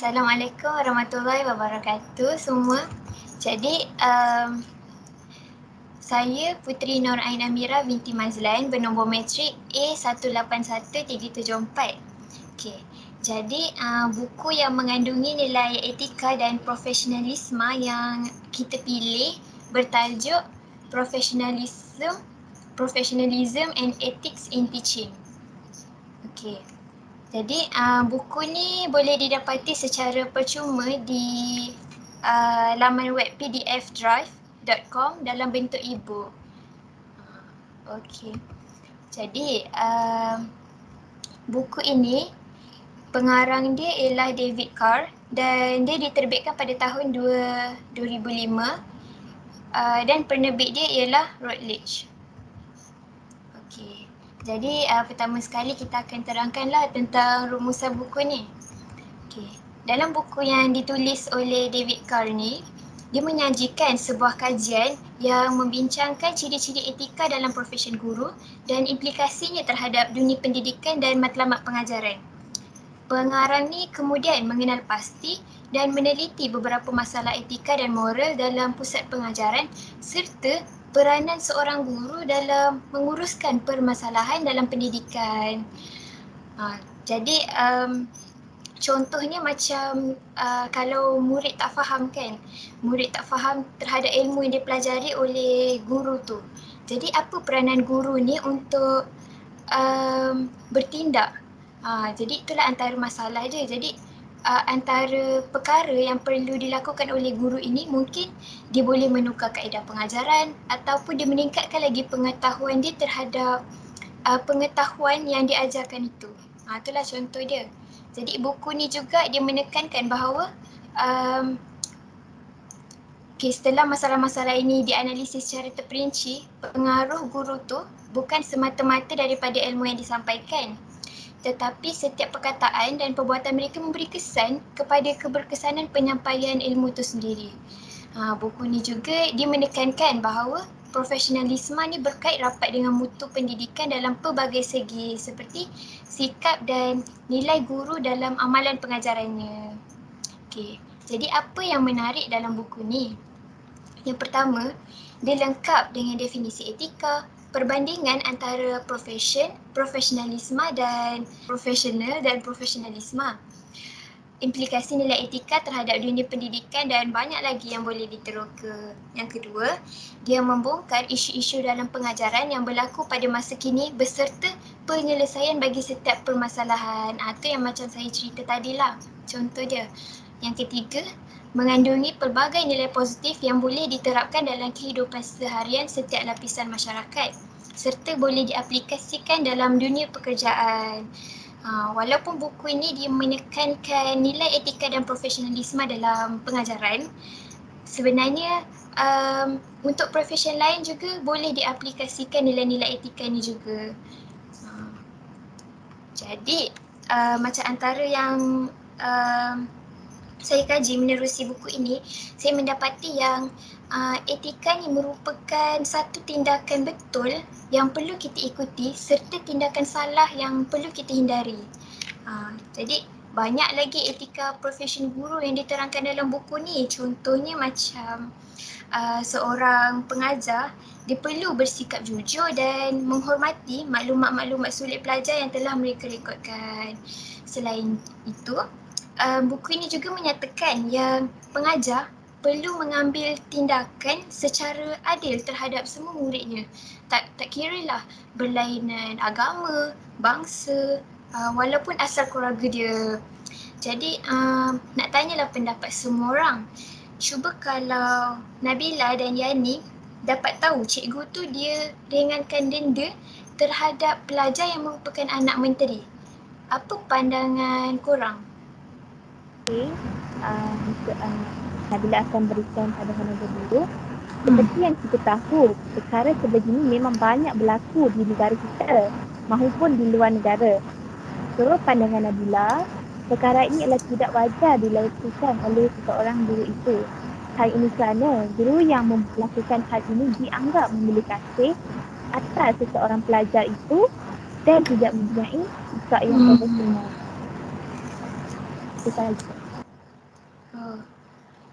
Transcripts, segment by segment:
Assalamualaikum warahmatullahi wabarakatuh semua. Jadi saya Puteri Nur Ain Amira binti Mazlan bernombor matrik A181374. Okey. Jadi buku yang mengandungi nilai etika dan profesionalisme yang kita pilih bertajuk Professionalism and Ethics in Teaching. Okey. Jadi buku ni boleh didapati secara percuma di laman web pdfdrive.com dalam bentuk e-book. Okey. Jadi buku ini pengarang dia ialah David Carr dan dia diterbitkan pada tahun 2005 dan penerbit dia ialah Routledge. Okey. Jadi pertama sekali kita akan terangkanlah tentang rumusan buku ni. Okey. Dalam buku yang ditulis oleh David Carr ni, dia menyajikan sebuah kajian yang membincangkan ciri-ciri etika dalam profesyen guru dan implikasinya terhadap dunia pendidikan dan matlamat pengajaran. Pengarang ni kemudian mengenal pasti dan meneliti beberapa masalah etika dan moral dalam pusat pengajaran serta peranan seorang guru dalam menguruskan permasalahan dalam pendidikan. Jadi contohnya macam kalau murid tak faham kan, murid tak faham terhadap ilmu yang dipelajari oleh guru tu. Jadi apa peranan guru ni untuk bertindak. Jadi itulah antara masalah dia. Jadi antara perkara yang perlu dilakukan oleh guru ini mungkin dia boleh menukar kaedah pengajaran ataupun dia meningkatkan lagi pengetahuan dia terhadap pengetahuan yang diajarkan itu. Itulah contoh dia. Jadi buku ni juga dia menekankan bahawa setelah masalah-masalah ini dianalisis secara terperinci, pengaruh guru tu bukan semata-mata daripada ilmu yang disampaikan, tetapi setiap perkataan dan perbuatan mereka memberi kesan kepada keberkesanan penyampaian ilmu itu sendiri. Buku ni juga dia menekankan bahawa profesionalisme ni berkait rapat dengan mutu pendidikan dalam pelbagai segi seperti sikap dan nilai guru dalam amalan pengajarannya. Okey, jadi apa yang menarik dalam buku ni? Yang pertama, dia lengkap dengan definisi etika, perbandingan antara profesionalisme dan profesionalisme. Implikasi nilai etika terhadap dunia pendidikan dan banyak lagi yang boleh diteroka. Yang kedua, dia membongkar isu-isu dalam pengajaran yang berlaku pada masa kini beserta penyelesaian bagi setiap permasalahan. Itu yang macam saya cerita tadilah, contoh dia. Yang ketiga, mengandungi pelbagai nilai positif yang boleh diterapkan dalam kehidupan seharian setiap lapisan masyarakat serta boleh diaplikasikan dalam dunia pekerjaan. Walaupun buku ini dia menekankan nilai etika dan profesionalisme dalam pengajaran, sebenarnya untuk profesyen lain juga boleh diaplikasikan nilai-nilai etika ini juga. Jadi macam antara yang saya kaji menerusi buku ini, saya mendapati yang etika ni merupakan satu tindakan betul yang perlu kita ikuti serta tindakan salah yang perlu kita hindari. Jadi banyak lagi etika profesyen guru yang diterangkan dalam buku ni. Contohnya macam seorang pengajar, dia perlu bersikap jujur dan menghormati maklumat-maklumat sulit pelajar yang telah mereka rekodkan. Selain itu, buku ini juga menyatakan yang pengajar perlu mengambil tindakan secara adil terhadap semua muridnya. Tak kiralah berlainan agama, bangsa, walaupun asal keluarga dia. Jadi nak tanyalah pendapat semua orang. Cuba kalau Nabila dan Yani dapat tahu cikgu tu dia ringankan denda terhadap pelajar yang merupakan anak menteri. Apa pandangan korang? Nabila akan berikan pandangan dulu. Seperti yang kita tahu, perkara sebegini memang banyak berlaku di negara kita maupun di luar negara. Menurut pandangan Nabila, perkara ini adalah tidak wajar dilakukan oleh seseorang guru itu. Hal ini kerana guru yang melakukan hal ini dianggap memiliki kasih atas seseorang pelajar itu dan tidak mempunyai sikap yang profesional. Itu sahaja.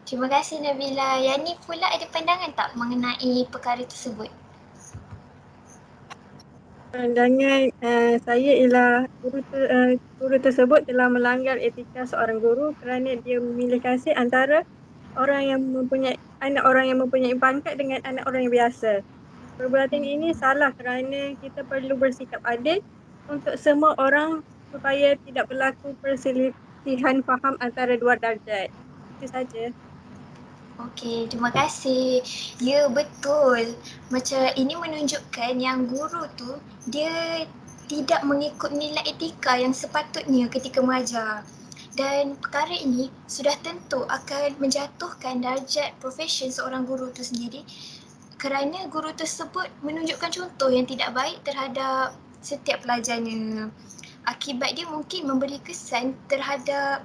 Terima kasih Nabila. Yang ni pula ada pandangan tak mengenai perkara tersebut? Pandangan saya ialah guru tersebut telah melanggar etika seorang guru kerana dia memilih kasih antara anak orang yang mempunyai pangkat dengan anak orang yang biasa. Perbuatan ini salah kerana kita perlu bersikap adil untuk semua orang supaya tidak berlaku perselisihan faham antara dua darjat. Itu saja. Okey, terima kasih. Ya, betul. Macam ini menunjukkan yang guru tu dia tidak mengikut nilai etika yang sepatutnya ketika mengajar. Dan perkara ini sudah tentu akan menjatuhkan darjat profesion seorang guru tu sendiri kerana guru tersebut menunjukkan contoh yang tidak baik terhadap setiap pelajarnya. Akibat dia mungkin memberi kesan terhadap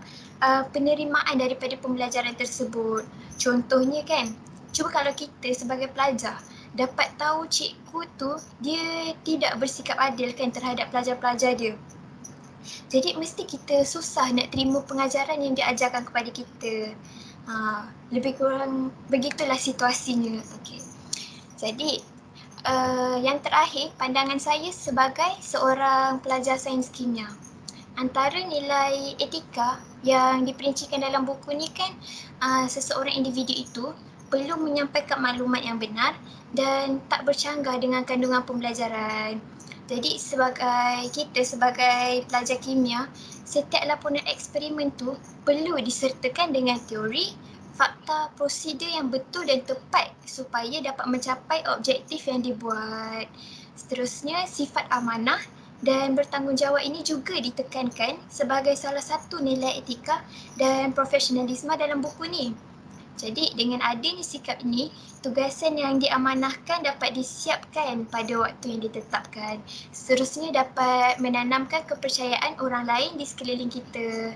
penerimaan daripada pembelajaran tersebut. Contohnya kan, cuba kalau kita sebagai pelajar dapat tahu cikgu tu dia tidak bersikap adil kan terhadap pelajar-pelajar dia. Jadi mesti kita susah nak terima pengajaran yang diajarkan kepada kita. Lebih kurang begitulah situasinya. Okay. Jadi yang terakhir, pandangan saya sebagai seorang pelajar sains kimia. Antara nilai etika yang diperincikan dalam buku ni kan, seseorang individu itu perlu menyampaikan maklumat yang benar dan tak bercanggah dengan kandungan pembelajaran. Jadi sebagai pelajar kimia, setiap laporan eksperimen tu perlu disertakan dengan teori, fakta, prosedur yang betul dan tepat supaya dapat mencapai objektif yang dibuat. Seterusnya, sifat amanah dan bertanggungjawab ini juga ditekankan sebagai salah satu nilai etika dan profesionalisme dalam buku ni. Jadi dengan adanya sikap ini, tugasan yang diamanahkan dapat disiapkan pada waktu yang ditetapkan. Seterusnya dapat menanamkan kepercayaan orang lain di sekeliling kita.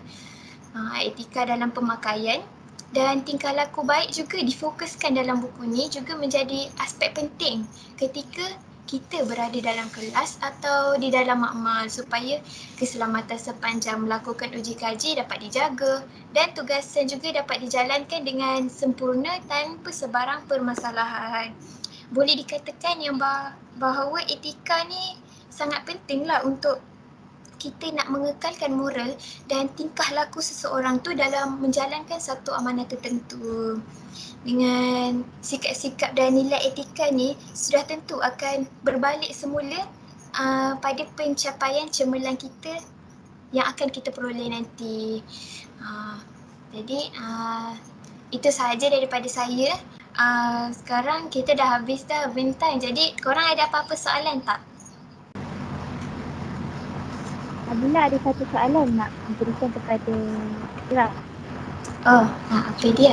Etika dalam pemakaian dan tingkah laku baik juga difokuskan dalam buku ni juga menjadi aspek penting ketika kita berada dalam kelas atau di dalam makmal supaya keselamatan sepanjang melakukan uji kaji dapat dijaga dan tugasan juga dapat dijalankan dengan sempurna tanpa sebarang permasalahan. Boleh dikatakan yang bahawa etika ni sangat pentinglah untuk kita nak mengekalkan moral dan tingkah laku seseorang tu dalam menjalankan satu amanah tertentu. Dengan sikap-sikap dan nilai etika ni sudah tentu akan berbalik semula pada pencapaian cemerlang kita yang akan kita peroleh nanti. Jadi itu sahaja daripada saya. Sekarang kita dah habis dah bentang. Jadi korang ada apa-apa soalan tak? Nabila ada satu soalan nak berikan kepada Ira. Apa dia?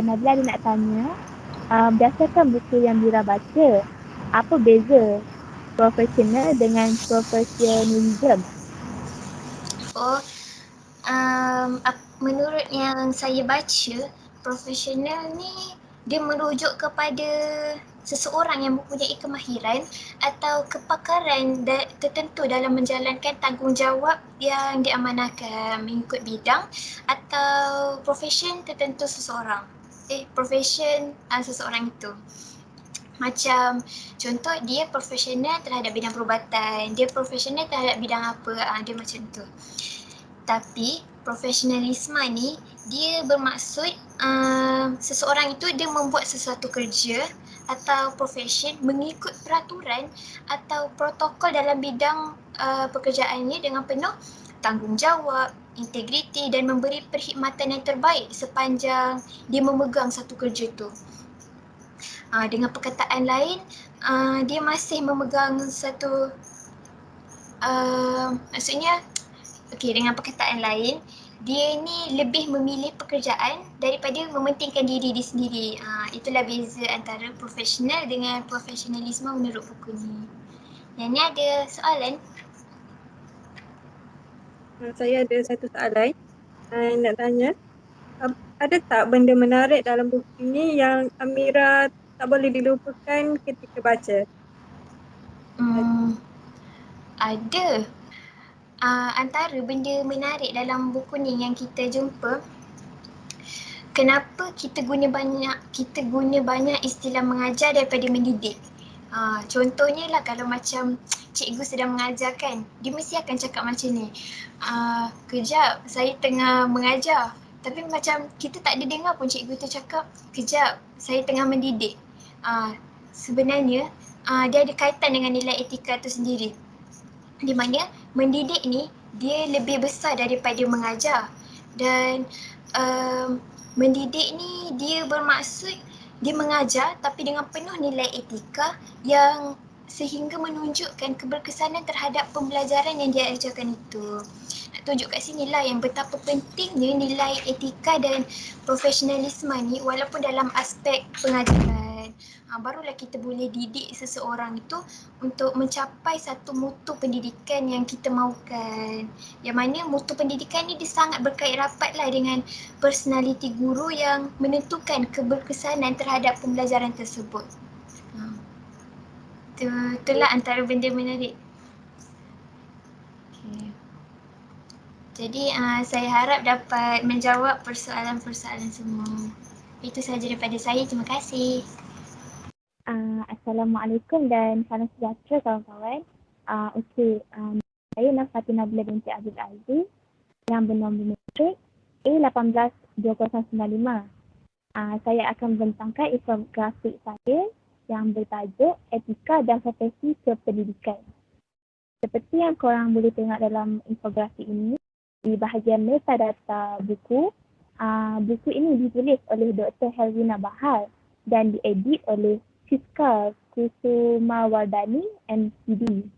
Nabila ada nak tanya, berdasarkan buku yang Mira baca, apa beza profesional dengan profesionalism? Menurut yang saya baca, profesional ni dia merujuk kepada seseorang yang mempunyai kemahiran atau kepakaran tertentu dalam menjalankan tanggungjawab yang diamanahkan mengikut bidang atau profession tertentu seseorang. Profession seseorang itu. Macam contoh dia profesional terhadap bidang perubatan, dia profesional terhadap bidang apa, dia macam tu. Tapi profesionalisme ni dia bermaksud seseorang itu dia membuat sesuatu kerja atau profession mengikut peraturan atau protokol dalam bidang pekerjaannya dengan penuh tanggungjawab, integriti dan memberi perkhidmatan yang terbaik sepanjang dia memegang satu kerja tu. Dengan perkataan lain, dia masih memegang satu maksudnya dengan perkataan lain, dia ni lebih memilih pekerjaan daripada mementingkan diri dia sendiri. Itulah beza antara profesional dengan profesionalisme menurut buku ni. Yang ni ada soalan? Saya ada satu soalan nak tanya. Ada tak benda menarik dalam buku ini yang Amira tak boleh dilupakan ketika baca? Ada. Antara benda menarik dalam buku ni yang kita jumpa, kenapa kita guna banyak istilah mengajar daripada mendidik. Contohnya lah kalau macam cikgu sedang mengajar kan, dia mesti akan cakap macam ni. Kejap, saya tengah mengajar. Tapi macam kita tak ada dengar pun cikgu tu cakap, kejap, saya tengah mendidik. Sebenarnya dia ada kaitan dengan nilai etika tu sendiri. Di mana mendidik ni dia lebih besar daripada mengajar. Dan mendidik ni dia bermaksud dia mengajar tapi dengan penuh nilai etika yang sehingga menunjukkan keberkesanan terhadap pembelajaran yang dia ajarkan itu. Nak tunjuk kat sini lah yang betapa pentingnya nilai etika dan profesionalisme ni walaupun dalam aspek pengajaran. Barulah kita boleh didik seseorang itu untuk mencapai satu mutu pendidikan yang kita mahukan. Yang mana mutu pendidikan ni dia sangat berkait rapat lah dengan personaliti guru yang menentukan keberkesanan terhadap pembelajaran tersebut. Itulah antara benda menarik. Okay. Jadi saya harap dapat menjawab persoalan-persoalan semua. Itu sahaja daripada saya. Terima kasih. Assalamualaikum dan salam sejahtera kawan-kawan. Saya Fatimah Nabila binti Abdul Aziz yang bernombor matrik A182095. Saya akan membentangkan infografik saya yang bertajuk Etika dan Profesi Kependidikan. Seperti yang korang boleh tengok dalam infografik ini, di bahagian metadata buku, buku ini ditulis oleh Dr. Helwina Bahar dan diedit oleh Siska Kusumawardani MPD.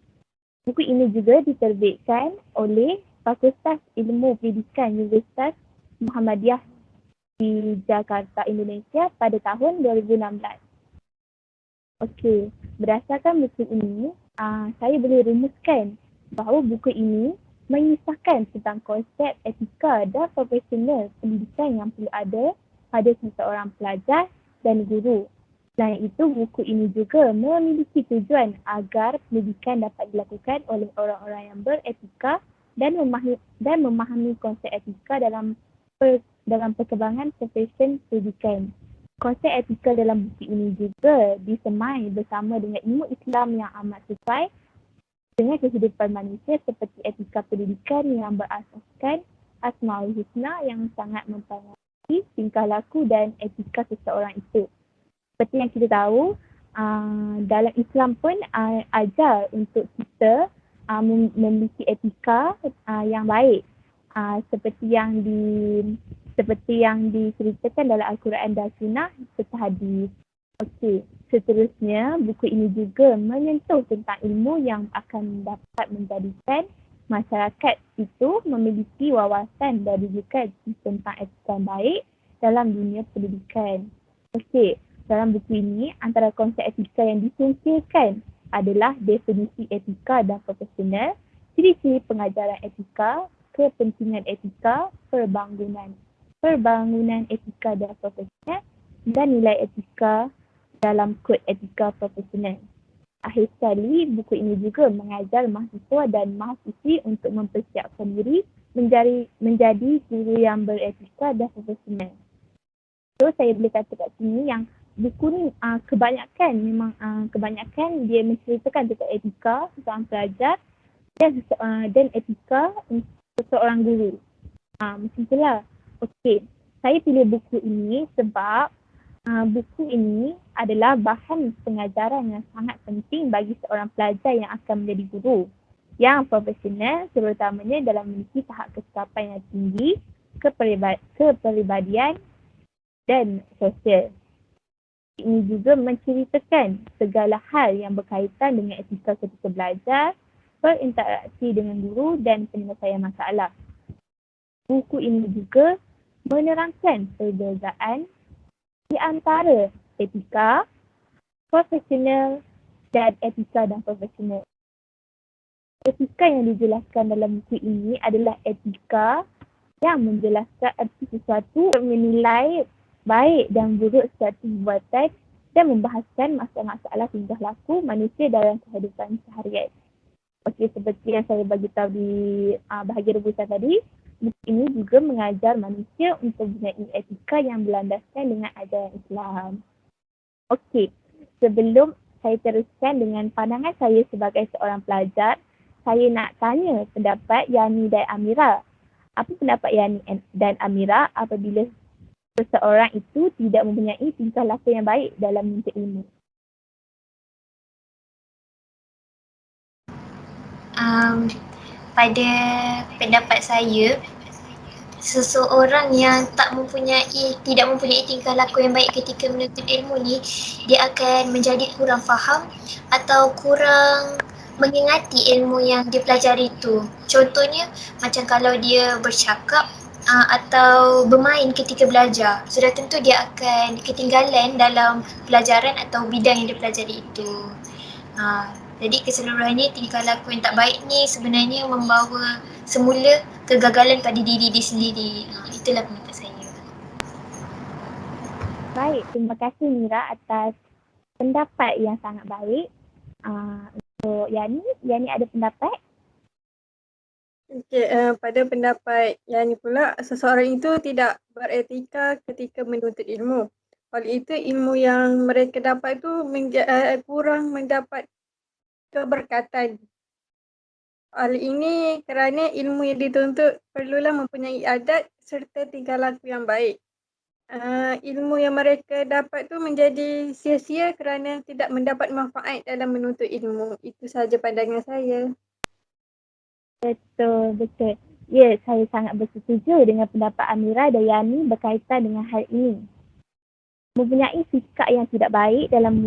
Buku ini juga diterbitkan oleh Fakultas Ilmu Pendidikan Universitas Muhammadiyah di Jakarta, Indonesia pada tahun 2016. Okey, berdasarkan buku ini, saya boleh rumuskan bahawa buku ini mengisahkan tentang konsep etika dan profesional pendidikan yang perlu ada pada seseorang pelajar dan guru. Selain itu, buku ini juga memiliki tujuan agar pendidikan dapat dilakukan oleh orang-orang yang beretika dan memahami konsep etika dalam perkembangan profesion pendidikan. Konsep etika dalam buku ini juga disemai bersama dengan ilmu Islam yang amat sesuai dengan kehidupan manusia seperti etika pendidikan yang berasaskan Asmaul Husna yang sangat mempengaruhi tingkah laku dan etika seseorang itu. Seperti yang kita tahu, dalam Islam pun ajar untuk kita memiliki etika yang baik. Seperti yang diceritakan dalam Al-Quran dan Sunnah serta hadis. Okey, seterusnya buku ini juga menyentuh tentang ilmu yang akan dapat menjadikan masyarakat itu memiliki wawasan dan rujukan tentang etika yang baik dalam dunia pendidikan. Okey, dalam buku ini antara konsep etika yang disungkirkan adalah definisi etika dan profesional, ciri-ciri pengajaran etika, kepentingan etika, perbangunan etika dan profesional dan nilai etika dalam kod etika profesional. Akhir sekali, buku ini juga mengajar mahasiswa dan mahasiswi untuk mempersiapkan diri menjadi guru yang beretika dan profesional. So, saya boleh kata kat sini yang buku ni kebanyakan dia menceritakan tentang etika seorang pelajar dan etika seorang guru. Macam itulah. Okey, saya pilih buku ini sebab buku ini adalah bahan pengajaran yang sangat penting bagi seorang pelajar yang akan menjadi guru yang profesional, terutamanya dalam memiliki tahap kecakapan yang tinggi, kepribadian dan sosial. Ini juga menceritakan segala hal yang berkaitan dengan etika ketika belajar, berinteraksi dengan guru dan penyelesaian masalah. Buku ini juga menerangkan perbezaan di antara etika, profesional dan etika dan profesional. Etika yang dijelaskan dalam buku ini adalah etika yang menjelaskan erti sesuatu, menilai baik dan buruk suatu perbuatan dan membahaskan masalah-masalah tingkah laku manusia dalam kehidupan seharian. Okey, seperti yang saya bagi tahu di bahagian rubusan tadi, Buku ini juga mengajar manusia untuk mempunyai etika yang berlandaskan dengan ajaran Islam. Okey, sebelum saya teruskan dengan pandangan saya sebagai seorang pelajar, saya nak tanya pendapat Yani dan Amira. Apa pendapat Yani dan Amira apabila seseorang itu tidak mempunyai tingkah laku yang baik dalam menuntut ilmu? Pada pendapat saya, seseorang yang tidak mempunyai tingkah laku yang baik ketika menuntut ilmu ni, dia akan menjadi kurang faham atau kurang mengingati ilmu yang dia pelajari itu. Contohnya, macam kalau dia bercakap atau bermain ketika belajar, sudah tentu dia akan ketinggalan dalam pelajaran atau bidang yang dia pelajari itu. Jadi keseluruhannya tingkah laku yang tak baik ni sebenarnya membawa semula kegagalan pada diri dia sendiri. Itulah pendapat saya. Baik, terima kasih Mira atas pendapat yang sangat baik. Untuk Yani ada pendapat? Okey, pada pendapat Yani pula, seseorang itu tidak beretika ketika menuntut ilmu. Oleh itu, ilmu yang mereka dapat itu kurang mendapat keberkatan. Hal ini kerana ilmu yang dituntut perlulah mempunyai adat serta tingkah laku yang baik. Ilmu yang mereka dapat tu menjadi sia-sia kerana tidak mendapat manfaat dalam menuntut ilmu. Itu sahaja pandangan saya. Betul. Ya, saya sangat bersetuju dengan pendapat Amira dan Yani berkaitan dengan hal ini. Mempunyai sikap yang tidak baik dalam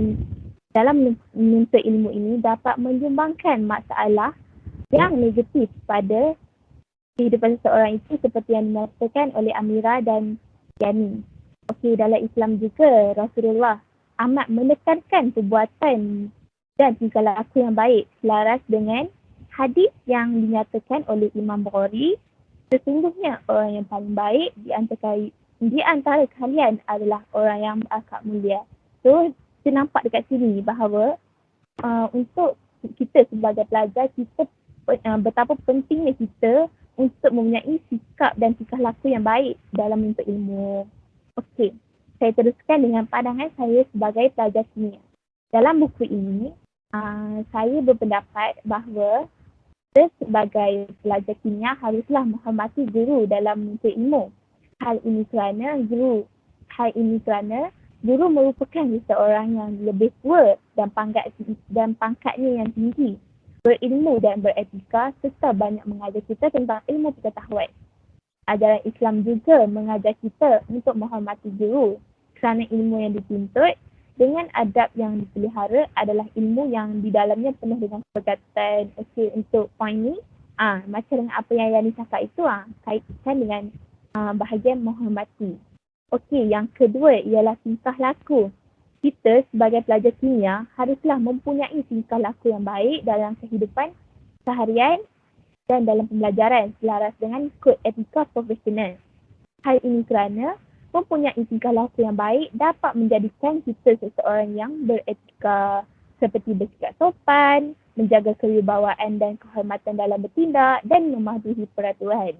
menuntut ilmu ini dapat menyumbangkan masalah yang negatif pada kehidupan seseorang itu seperti yang dinyatakan oleh Amira dan Yani. Okey, dalam Islam juga Rasulullah amat menekankan perbuatan dan tingkah laku yang baik selaras dengan hadis yang dinyatakan oleh Imam Bukhari. Sesungguhnya orang yang paling baik di antara kalian adalah orang yang berakhlak mulia. So, kita nampak dekat sini bahawa untuk kita sebagai pelajar, kita betapa pentingnya kita untuk mempunyai sikap dan tingkah laku yang baik dalam menuntut ilmu. Okey, saya teruskan dengan pandangan saya sebagai pelajar kimia. Dalam buku ini, saya berpendapat bahawa kita sebagai pelajar kimia haruslah menghormati guru dalam menuntut ilmu. Hal ini kerana guru merupakan seseorang yang lebih tua dan pangkatnya yang tinggi, berilmu dan beretika serta banyak mengajar kita tentang ilmu pengetahuan. Ajaran Islam juga mengajar kita untuk menghormati guru kerana ilmu yang dituntut dengan adab yang dipelihara adalah ilmu yang di dalamnya penuh dengan perkataan. Okey, untuk poin ni, macam dengan apa yang Yani cakap itu, kaitkan dengan bahagian menghormati. Okey, yang kedua ialah tingkah laku. Kita sebagai pelajar kimia haruslah mempunyai tingkah laku yang baik dalam kehidupan seharian dan dalam pembelajaran selaras dengan kod etika profesional. Hal ini kerana mempunyai tingkah laku yang baik dapat menjadikan kita seseorang yang beretika seperti bersikap sopan, menjaga kewibawaan dan kehormatan dalam bertindak dan mematuhi peraturan.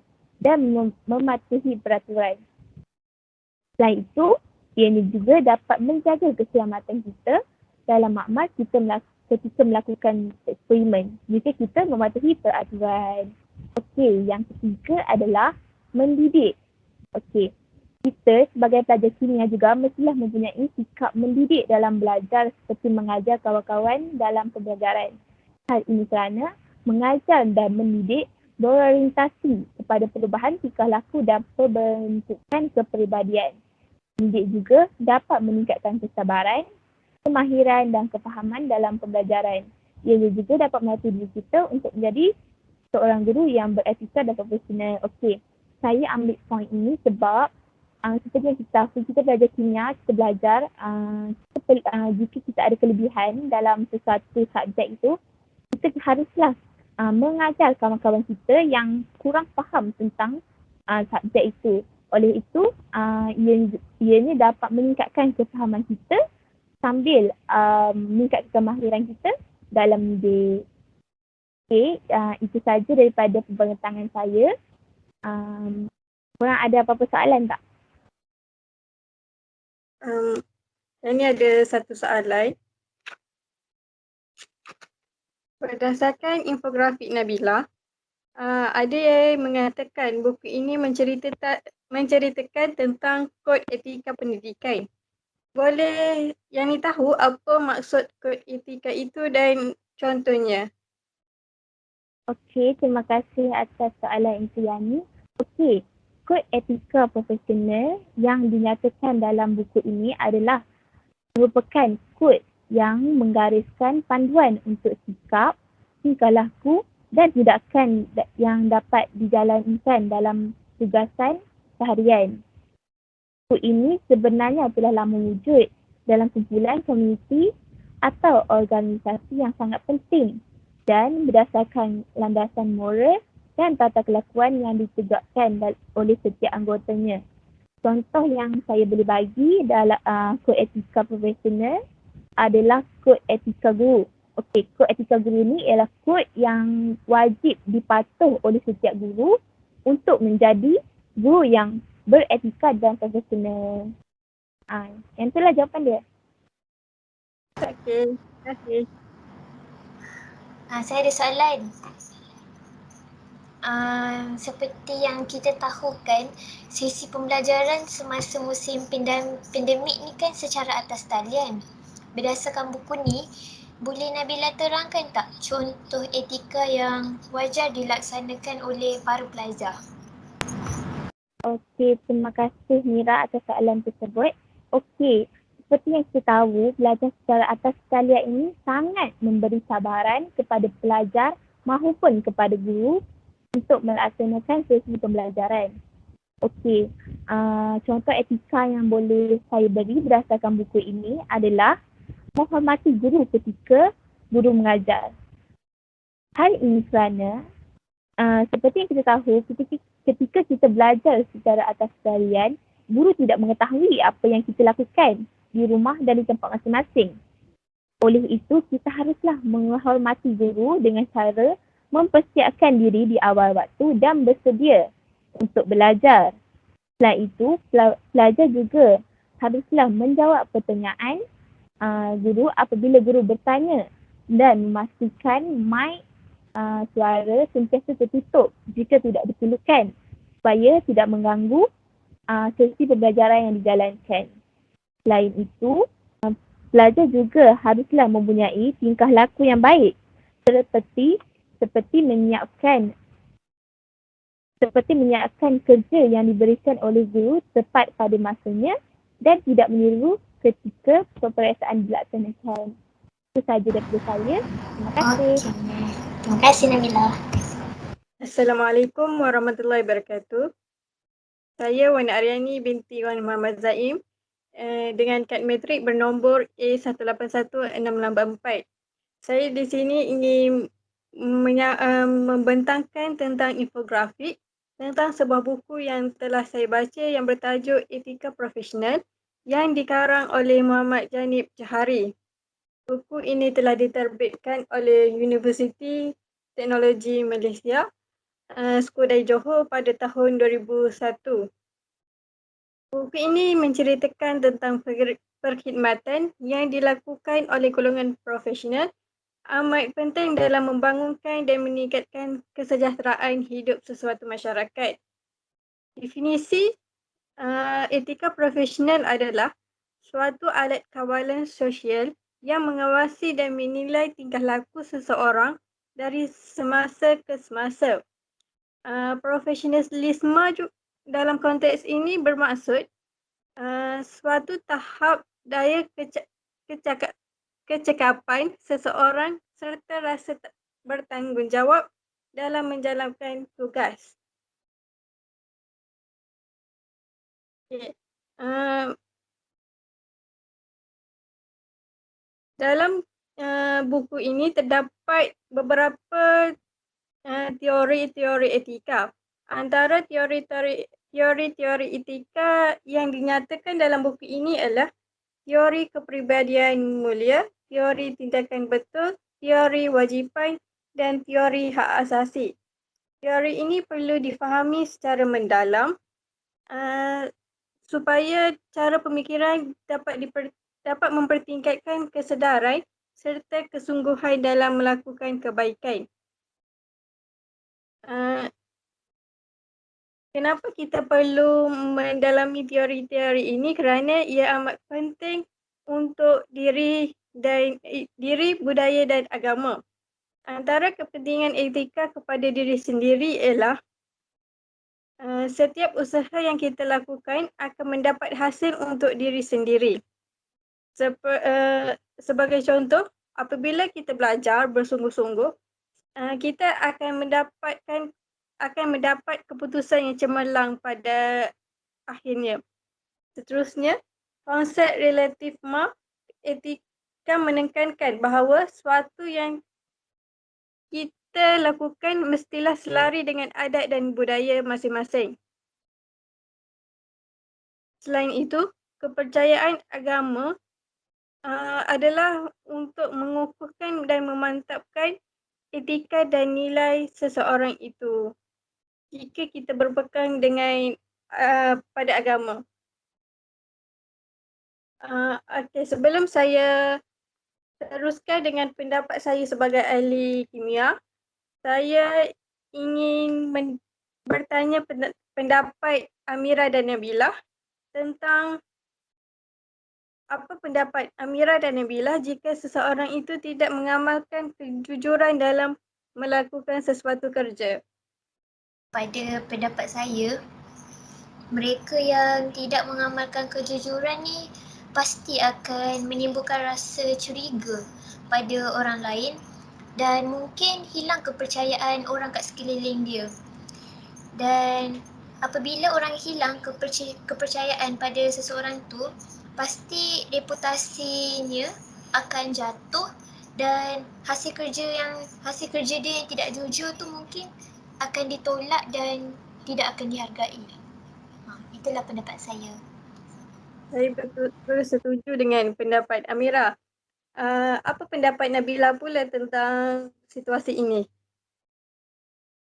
Selain itu, ianya juga dapat menjaga keselamatan kita dalam makmal ketika melakukan eksperimen jika kita mematuhi peraturan. Okey, yang ketiga adalah mendidik. Okey, kita sebagai pelajar kimia juga mestilah mempunyai sikap mendidik dalam belajar seperti mengajar kawan-kawan dalam pembelajaran. Hal ini kerana mengajar dan mendidik berorientasi kepada perubahan tingkah laku dan pembentukan kepribadian. Mendidik juga dapat meningkatkan kesabaran, kemahiran dan kefahaman dalam pembelajaran. Ia juga dapat melatih diri kita untuk menjadi seorang guru yang beretika dan profesional. Okey, saya ambil poin ini sebab seperti yang kita tahu, kita belajar kimia, kita belajar jika kita ada kelebihan dalam sesuatu subjek itu, kita haruslah mengajar kawan-kawan kita yang kurang faham tentang subjek itu. Oleh itu, ianya dapat meningkatkan kefahaman kita sambil meningkatkan kemahiran kita dalam mendidik. Okey, itu saja daripada pembincangan saya. Korang ada apa-apa soalan tak? Ini ada satu soalan. Berdasarkan infografik Nabila, ada yang mengatakan buku ini menceritakan tentang kod etika pendidikan. Boleh Yani tahu apa maksud kod etika itu dan contohnya? Okey, terima kasih atas soalan Encik Yani. Okey, kod etika profesional yang dinyatakan dalam buku ini adalah merupakan kod yang menggariskan panduan untuk sikap, tingkah laku dan tindakan yang dapat dijalankan dalam tugasan seharian. Kod ini sebenarnya telah lama wujud dalam kumpulan komuniti atau organisasi yang sangat penting dan berdasarkan landasan moral dan tata kelakuan yang ditegakkan oleh setiap anggotanya. Contoh yang saya boleh bagi dalam kod etika profesional adalah kod etika guru. Okey, kod etika guru ni ialah kod yang wajib dipatuh oleh setiap guru untuk menjadi guru yang beretika dan profesional. Yang itulah jawapan dia. Okey, terima kasih. Saya ada soalan. Seperti yang kita tahu kan, sesi pembelajaran semasa musim pandemik ni kan secara atas talian. Berdasarkan buku ni, boleh Nabila terangkan tak contoh etika yang wajar dilaksanakan oleh para pelajar? Okey, terima kasih Mira atas soalan tersebut. Okey, seperti yang kita tahu, belajar secara atas talian ini sangat memberi cabaran kepada pelajar maupun kepada guru untuk melaksanakan sesi pembelajaran. Okey, contoh etika yang boleh saya beri berdasarkan buku ini adalah menghormati guru ketika guru mengajar. Hal ini kerana seperti yang kita tahu, ketika kita belajar secara atas talian, guru tidak mengetahui apa yang kita lakukan di rumah dan di tempat masing-masing. Oleh itu, kita haruslah menghormati guru dengan cara mempersiapkan diri di awal waktu dan bersedia untuk belajar. Selain itu, pelajar juga haruslah menjawab pertanyaan guru apabila guru bertanya dan memastikan mic suara sentiasa tertutup jika tidak diperlukan supaya tidak mengganggu sesi pembelajaran yang dijalankan. Selain itu, pelajar juga haruslah mempunyai tingkah laku yang baik seperti menyiapkan kerja yang diberikan oleh guru tepat pada masanya dan tidak meniru ketika peperiksaan dilaksanakan. Itu sahaja daripada saya. Terima kasih. Okey. Terima kasih Nabila. Assalamualaikum warahmatullahi wabarakatuh. Saya Wan Aryani binti Wan Muhammad Zaim dengan kad metrik bernombor A181684. Saya di sini ingin membentangkan tentang infografik tentang sebuah buku yang telah saya baca yang bertajuk Etika Profesional yang dikarang oleh Muhammad Janib Johari. Buku ini telah diterbitkan oleh Universiti Teknologi Malaysia, Skudai Johor pada tahun 2001. Buku ini menceritakan tentang perkhidmatan yang dilakukan oleh golongan profesional amat penting dalam membangunkan dan meningkatkan kesejahteraan hidup sesuatu masyarakat. Definisi etika profesional adalah suatu alat kawalan sosial yang mengawasi dan menilai tingkah laku seseorang dari semasa ke semasa. Profesionalisme dalam konteks ini bermaksud suatu tahap daya kecakapan seseorang serta rasa bertanggungjawab dalam menjalankan tugas. Okay. Dalam buku ini terdapat beberapa teori-teori etika. Antara teori-teori etika yang dinyatakan dalam buku ini adalah teori kepribadian mulia, teori tindakan betul, teori wajipan dan teori hak asasi. Teori ini perlu difahami secara mendalam supaya cara pemikiran dapat mempertingkatkan kesedaran serta kesungguhan dalam melakukan kebaikan. Kenapa kita perlu mendalami teori-teori ini? Kerana ia amat penting untuk diri, budaya dan agama. Antara kepentingan etika kepada diri sendiri ialah setiap usaha yang kita lakukan akan mendapat hasil untuk diri sendiri. Sebagai contoh, apabila kita belajar bersungguh-sungguh, kita akan mendapat keputusan yang cemerlang pada akhirnya. Seterusnya, konsep relativisme etika menekankan bahawa sesuatu yang kita lakukan mestilah selari dengan adat dan budaya masing-masing. Selain itu, kepercayaan agama adalah untuk mengukuhkan dan memantapkan etika dan nilai seseorang itu jika kita berpegang dengan pada agama. Okey, sebelum saya teruskan dengan pendapat saya sebagai ahli kimia, saya ingin bertanya pendapat Amira dan Nabila tentang apa pendapat Amira dan Nabila jika seseorang itu tidak mengamalkan kejujuran dalam melakukan sesuatu kerja. Pada pendapat saya, mereka yang tidak mengamalkan kejujuran ni pasti akan menimbulkan rasa curiga pada orang lain dan mungkin hilang kepercayaan orang kat sekeliling dia. Dan apabila orang hilang kepercayaan pada seseorang tu, pasti reputasinya akan jatuh dan hasil kerja dia yang tidak jujur tu mungkin akan ditolak dan tidak akan dihargai. Itulah pendapat saya. Saya betul setuju dengan pendapat Amira. Apa pendapat Nabila pula tentang situasi ini?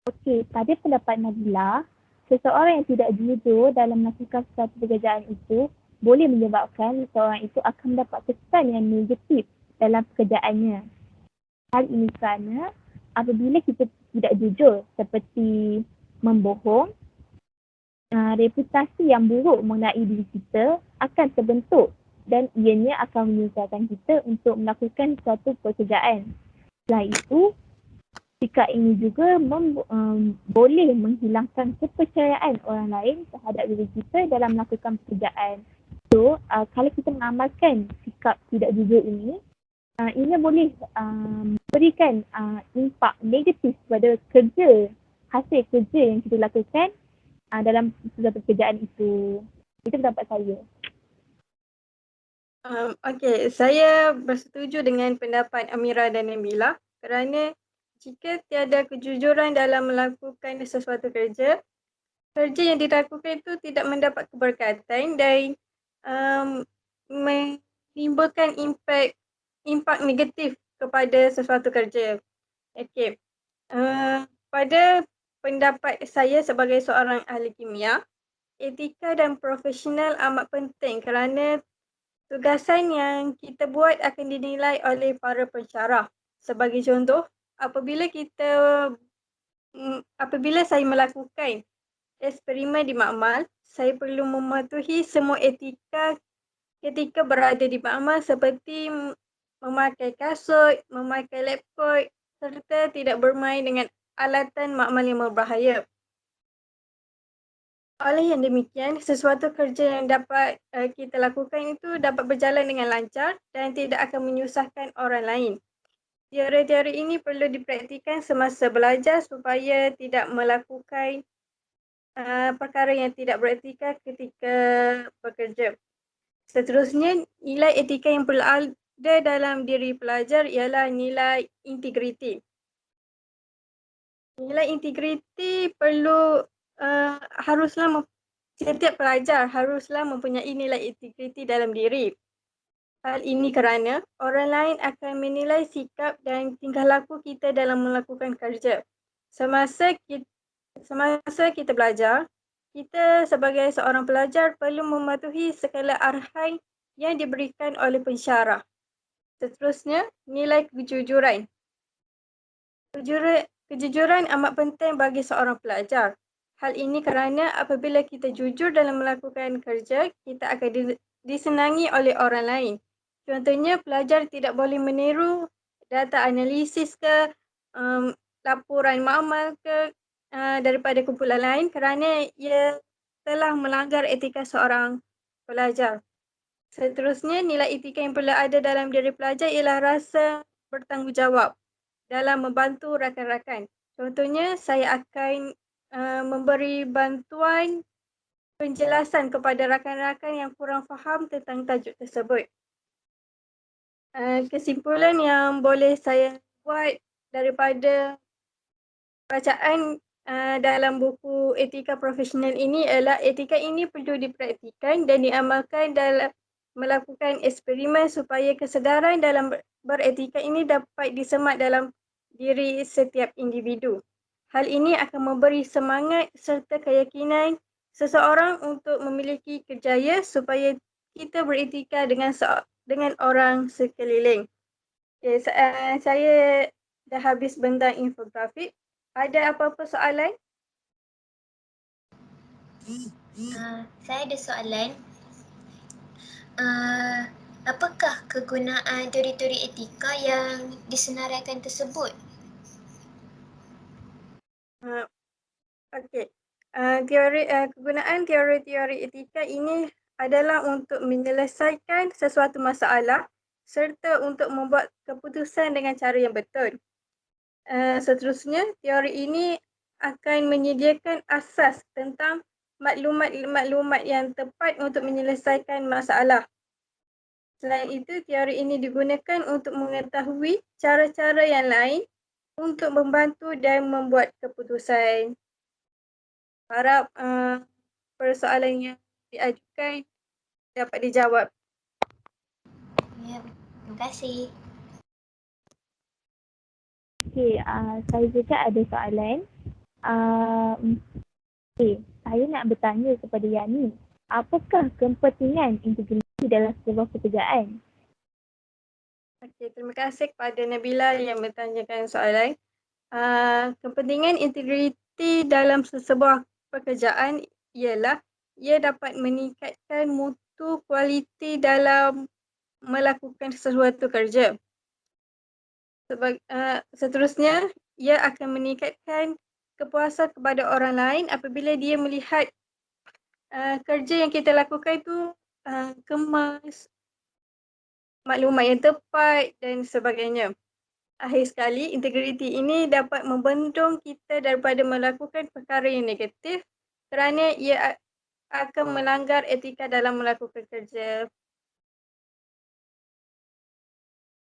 Okey, pada pendapat Nabila, seseorang yang tidak jujur dalam melakukan suatu pekerjaan itu boleh menyebabkan seseorang itu akan mendapat kesan yang negatif dalam pekerjaannya. Hal ini kerana apabila kita tidak jujur seperti membohong, reputasi yang buruk mengenai diri kita akan terbentuk dan ianya akan menyusahkan kita untuk melakukan suatu pekerjaan. Selain itu, sikap ini juga boleh menghilangkan kepercayaan orang lain terhadap diri kita dalam melakukan pekerjaan. So, kalau kita mengamalkan sikap tidak jujur ini, ia boleh berikan impak negatif kepada hasil kerja yang kita lakukan dalam suatu pekerjaan itu. Itu pendapat saya. Okey, saya bersetuju dengan pendapat Amira dan Nabila kerana jika tiada kejujuran dalam melakukan sesuatu kerja yang dilakukan itu tidak mendapat keberkatan dan menimbulkan impak negatif kepada sesuatu kerja. Okey. Pada pendapat saya sebagai seorang ahli kimia, etika dan profesional amat penting kerana tugasan yang kita buat akan dinilai oleh para pensyarah. Sebagai contoh, apabila saya melakukan eksperimen di makmal, saya perlu mematuhi semua etika ketika berada di makmal seperti memakai kasut, memakai lab coat serta tidak bermain dengan alatan makmal yang berbahaya. Oleh yang demikian, sesuatu kerja yang dapat kita lakukan itu dapat berjalan dengan lancar dan tidak akan menyusahkan orang lain. Teori-teori ini perlu dipraktikkan semasa belajar supaya tidak melakukan perkara yang tidak beretika ketika bekerja. Seterusnya, nilai etika yang perlu ada dalam diri pelajar ialah nilai integriti. Nilai integriti perlu setiap pelajar haruslah mempunyai nilai integriti dalam diri. Hal ini kerana orang lain akan menilai sikap dan tingkah laku kita dalam melakukan kerja. Semasa semasa kita belajar, kita sebagai seorang pelajar perlu mematuhi segala arahan yang diberikan oleh pensyarah. Seterusnya, nilai kejujuran. Kejujuran amat penting bagi seorang pelajar. Hal ini kerana apabila kita jujur dalam melakukan kerja, kita akan disenangi oleh orang lain. Contohnya, pelajar tidak boleh meniru data analisis ke laporan makmal ke daripada kumpulan lain kerana ia telah melanggar etika seorang pelajar. Seterusnya, nilai etika yang perlu ada dalam diri pelajar ialah rasa bertanggungjawab dalam membantu rakan-rakan. Contohnya, saya akan memberi bantuan penjelasan kepada rakan-rakan yang kurang faham tentang tajuk tersebut. Kesimpulan yang boleh saya buat daripada bacaan dalam buku etika profesional ini ialah etika ini perlu dipraktikan dan diamalkan dalam melakukan eksperimen supaya kesedaran dalam beretika ini dapat disemat dalam diri setiap individu. Hal ini akan memberi semangat serta keyakinan seseorang untuk memiliki kerjaya supaya kita beretika dengan orang sekeliling. Okay, saya dah habis bentang infografik. Ada apa-apa soalan? Saya ada soalan. Apakah kegunaan teori-teori etika yang disenaraikan tersebut? Okey. Kegunaan teori-teori etika ini adalah untuk menyelesaikan sesuatu masalah serta untuk membuat keputusan dengan cara yang betul. Seterusnya, teori ini akan menyediakan asas tentang maklumat-maklumat yang tepat untuk menyelesaikan masalah. Selain itu, teori ini digunakan untuk mengetahui cara-cara yang lain untuk membantu dan membuat keputusan. Harap persoalan yang diajukan dapat dijawab. Ya, terima kasih. Okey, saya juga ada soalan. Saya nak bertanya kepada Yani. Apakah kepentingan integriti dalam sebuah pekerjaan? Okey, terima kasih kepada Nabila yang bertanyakan soalan. Kepentingan integriti dalam sebuah pekerjaan ialah ia dapat meningkatkan mutu kualiti dalam melakukan sesuatu kerja. Seterusnya, ia akan meningkatkan kepuasan kepada orang lain apabila dia melihat kerja yang kita lakukan itu kemas, maklumat yang tepat dan sebagainya. Akhir sekali, integriti ini dapat membendung kita daripada melakukan perkara yang negatif kerana ia akan melanggar etika dalam melakukan kerja.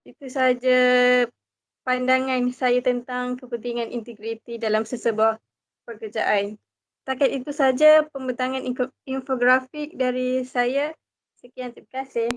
Itu sahaja pandangan saya tentang kepentingan integriti dalam sesebuah pekerjaan. Setakat itu saja pembentangan infografik dari saya. Sekian, terima kasih.